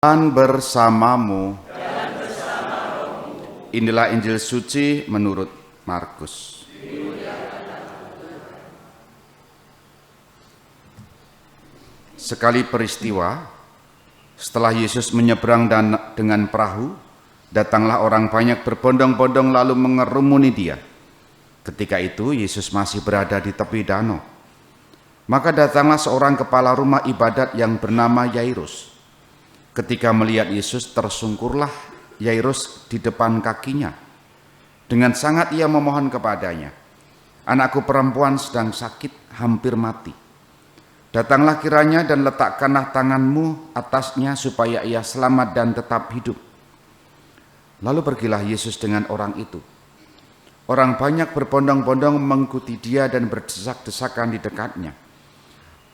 Dan bersamamu. Inilah Injil suci menurut Markus. Sekali peristiwa, setelah Yesus menyeberang dengan perahu, datanglah orang banyak berbondong-bondong lalu mengerumuni dia. Ketika itu Yesus masih berada di tepi danau. Maka datanglah seorang kepala rumah ibadat yang bernama Yairus. Ketika melihat Yesus, tersungkurlah Yairus di depan kakinya. Dengan sangat ia memohon kepadanya, "Anakku perempuan sedang sakit, hampir mati. Datanglah kiranya dan letakkanlah tanganmu atasnya supaya ia selamat dan tetap hidup." Lalu pergilah Yesus dengan orang itu. Orang banyak berbondong-bondong mengikuti dia dan berdesak-desakan di dekatnya.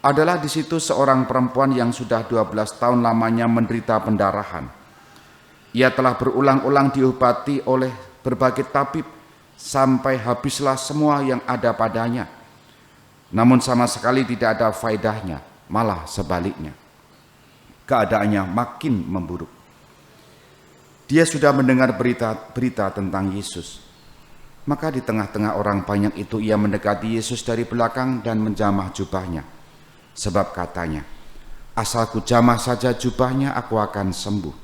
Adalah di situ seorang perempuan yang sudah 12 tahun lamanya menderita pendarahan. Ia telah berulang-ulang diobati oleh berbagai tabib sampai habislah semua yang ada padanya. Namun sama sekali tidak ada faedahnya, malah sebaliknya. Keadaannya makin memburuk. Dia sudah mendengar berita tentang Yesus. Maka di tengah-tengah orang banyak itu ia mendekati Yesus dari belakang dan menjamah jubahnya. Sebab katanya, "Asal ku jamah saja jubahnya, aku akan sembuh."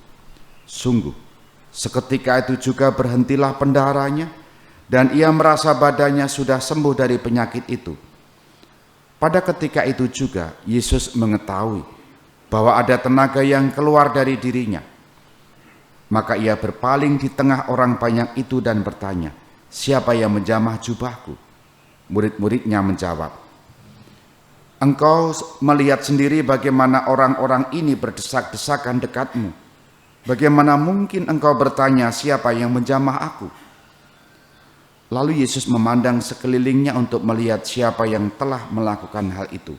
Sungguh, seketika itu juga berhentilah pendaharanya dan ia merasa badannya sudah sembuh dari penyakit itu. Pada ketika itu juga Yesus mengetahui bahwa ada tenaga yang keluar dari dirinya. Maka ia berpaling di tengah orang banyak itu dan bertanya, "Siapa yang menjamah jubahku?" Murid-muridnya menjawab, "Engkau melihat sendiri bagaimana orang-orang ini berdesak-desakan dekatmu. Bagaimana mungkin engkau bertanya, siapa yang menjamah aku?" Lalu Yesus memandang sekelilingnya untuk melihat siapa yang telah melakukan hal itu.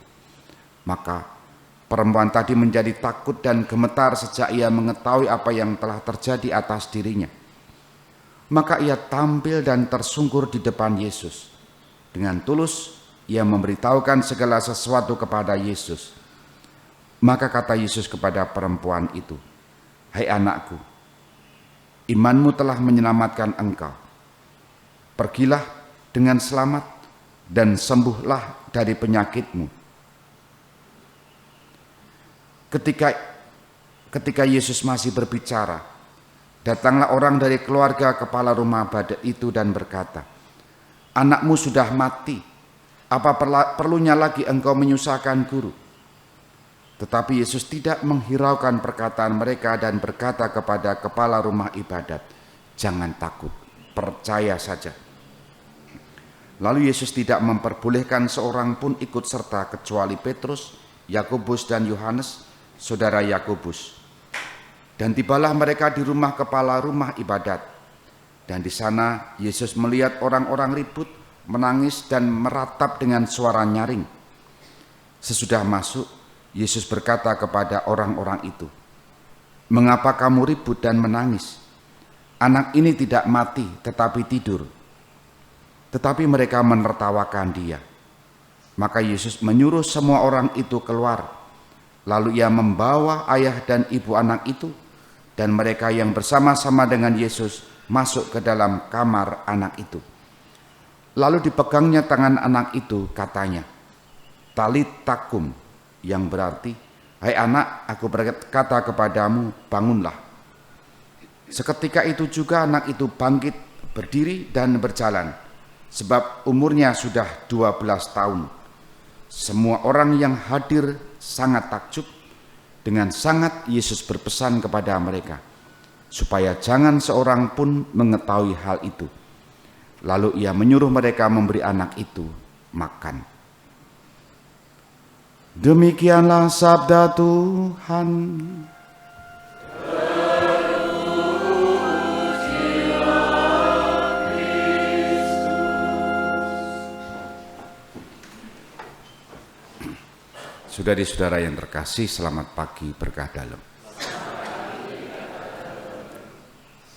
Maka perempuan tadi menjadi takut dan gemetar sejak ia mengetahui apa yang telah terjadi atas dirinya. Maka ia tampil dan tersungkur di depan Yesus. Dengan tulus ia memberitahukan segala sesuatu kepada Yesus. Maka kata Yesus kepada perempuan itu, "Hai anakku, imanmu telah menyelamatkan engkau. Pergilah dengan selamat dan sembuhlah dari penyakitmu." Ketika Yesus masih berbicara, datanglah orang dari keluarga kepala rumah ibadat itu dan berkata, "Anakmu sudah mati. Apa perlunya lagi engkau menyusahkan guru?" Tetapi Yesus tidak menghiraukan perkataan mereka dan berkata kepada kepala rumah ibadat, "Jangan takut, percaya saja." Lalu Yesus tidak memperbolehkan seorang pun ikut serta kecuali Petrus, Yakobus dan Yohanes, saudara Yakobus. Dan tibalah mereka di rumah kepala rumah ibadat. Dan di sana Yesus melihat orang-orang ribut, menangis dan meratap dengan suara nyaring. Sesudah masuk, Yesus berkata kepada orang-orang itu, "Mengapa kamu ribut dan menangis? Anak ini tidak mati tetapi tidur." Tetapi mereka menertawakan dia. Maka Yesus menyuruh semua orang itu keluar. Lalu ia membawa ayah dan ibu anak itu dan mereka yang bersama-sama dengan Yesus masuk ke dalam kamar anak itu. Lalu dipegangnya tangan anak itu, katanya, "Talit takum," yang berarti, "Hai anak, aku berkata kepadamu, bangunlah." Seketika itu juga anak itu bangkit, berdiri dan berjalan, sebab umurnya sudah 12 tahun. Semua orang yang hadir sangat takjub. Dengan sangat Yesus berpesan kepada mereka, supaya jangan seorang pun mengetahui hal itu. Lalu ia menyuruh mereka memberi anak itu makan. Demikianlah sabda Tuhan. Saudari-saudara yang terkasih, selamat pagi berkah dalam.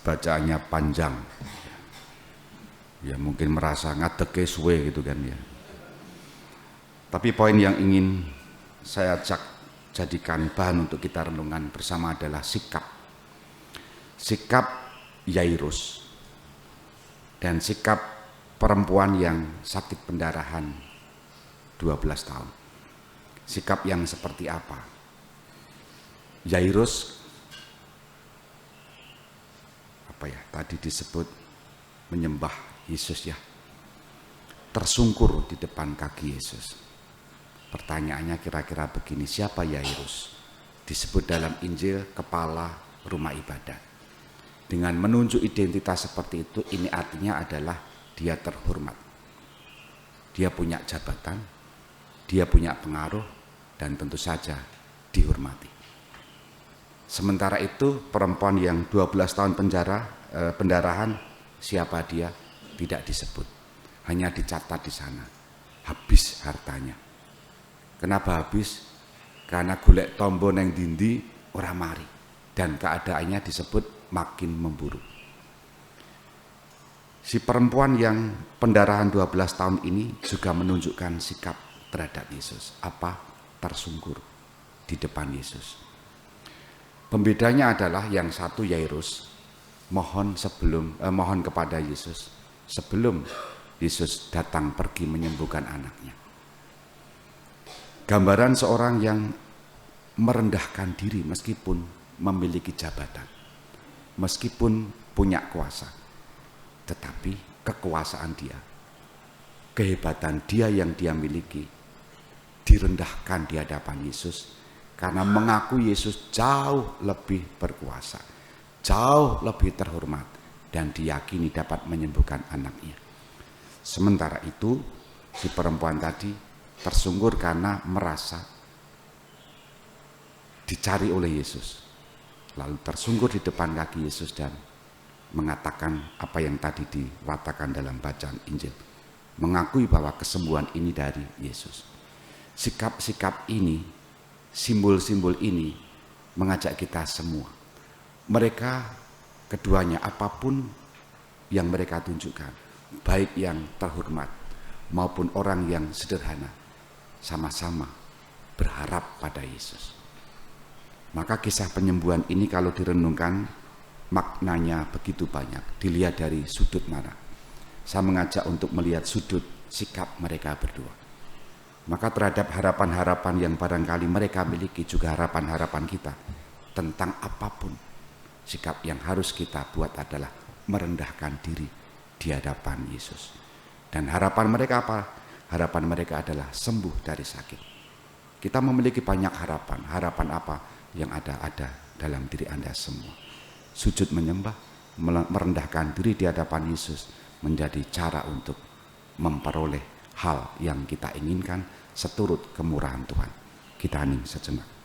Bacaannya panjang. Ya mungkin merasa ngadeke suwe gitu kan ya. Tapi poin yang ingin saya ajak jadikan bahan untuk kita renungan bersama adalah sikap Yairus dan sikap perempuan yang sakit pendarahan 12 tahun. Sikap yang seperti apa? Yairus tadi disebut menyembah Yesus ya, tersungkur di depan kaki Yesus. Pertanyaannya kira-kira begini, siapa Yairus? Disebut dalam Injil kepala rumah ibadat. Dengan menunjuk identitas seperti itu, ini artinya adalah dia terhormat. Dia punya jabatan, dia punya pengaruh, dan tentu saja dihormati. Sementara itu perempuan yang 12 tahun pendarahan, siapa dia? Tidak disebut. Hanya dicatat di sana. Habis hartanya. Kenapa habis? Karena golek tombo neng dindi ora mari. Dan keadaannya disebut makin memburuk. Si perempuan yang pendarahan 12 tahun ini juga menunjukkan sikap terhadap Yesus. Apa? Tersungkur di depan Yesus. Pembedanya adalah yang satu Yairus mohon kepada Yesus sebelum Yesus datang pergi menyembuhkan anaknya. Gambaran seorang yang merendahkan diri meskipun memiliki jabatan, meskipun punya kuasa, tetapi kekuasaan dia, kehebatan dia yang dia miliki direndahkan di hadapan Yesus. Karena mengaku Yesus jauh lebih berkuasa, jauh lebih terhormat, dan diyakini dapat menyembuhkan anaknya. Sementara itu, si perempuan tadi tersungkur karena merasa dicari oleh Yesus. Lalu tersungkur di depan kaki Yesus dan mengatakan apa yang tadi diwatakan dalam bacaan Injil. Mengakui bahwa kesembuhan ini dari Yesus. Sikap-sikap ini, simbol-simbol ini mengajak kita semua. Mereka keduanya apapun yang mereka tunjukkan, baik yang terhormat maupun orang yang sederhana, sama-sama berharap pada Yesus. Maka kisah penyembuhan ini kalau direnungkan maknanya begitu banyak. Dilihat dari sudut mana. Saya mengajak untuk melihat sudut sikap mereka berdua. Maka terhadap harapan-harapan yang barangkali mereka miliki, juga harapan-harapan kita tentang apapun, sikap yang harus kita buat adalah merendahkan diri di hadapan Yesus. Dan harapan mereka apa? Harapan mereka adalah sembuh dari sakit. Kita memiliki banyak harapan. Harapan apa yang ada dalam diri Anda semua. Sujud menyembah, merendahkan diri di hadapan Yesus menjadi cara untuk memperoleh hal yang kita inginkan seturut kemurahan Tuhan. Kita hening sejenak.